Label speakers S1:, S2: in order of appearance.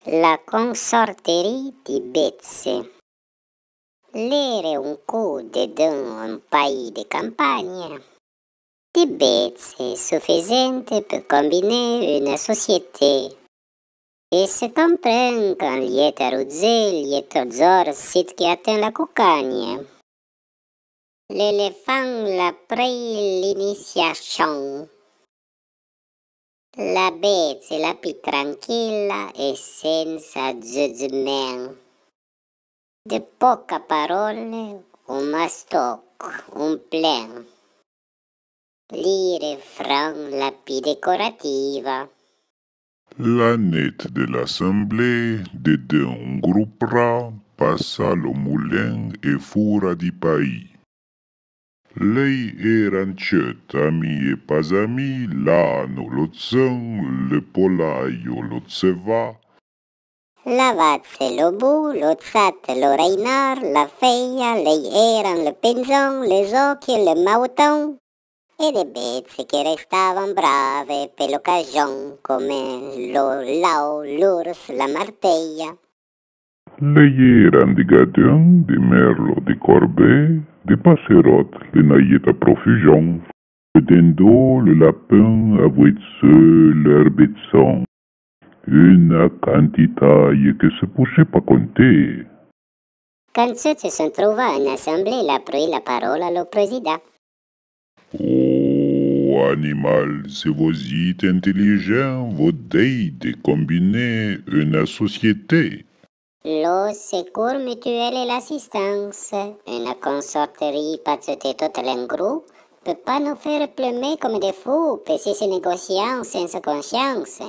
S1: La consorterie di Bezze. L'ere un coup dans un pays de campagne. Di Bezze suffisante per combiner una société. Et se comprend quand liet arruzzel, liet orzor, sit qui atteint la cucagne. L'éléphant l'après l'initiation. La Bezze la più tranquilla e senza giudizio. De poche parole, un mastoc, un plein. Lire franc la più décorativa.
S2: La net de l'assemblée de un groupe ra passa lo moulin e fura di pays. Lei eran cet, ami e pas ami, l'ano lo zân, le polaio lo ceva.
S1: La vazze lo bu, lo zat lo reinar, la feia, lei eran le pinzon, les occhi, le mauton. E le bezze che restavano brave per l'occasione come lo lao, l'urs, la marteglia.
S2: Lei eran de Gadin, de Merlo, de Corbet, de Passerot, le naïet à profusion, le dindot, le lapin, avouetseux, l'herbetson. Une quantité que se pouvait pas compter.
S1: Quand se sont trouvés en assemblée, il a pris la parole au président.
S2: Oh, animal, c'est vos êtes intelligents, vos dés de combiner une société.
S1: Le secours mutuel et l'assistance, une consorterie pazzotée toute l'engros, peut pas nous faire plumer comme des fous, puis se négociant sans conscience.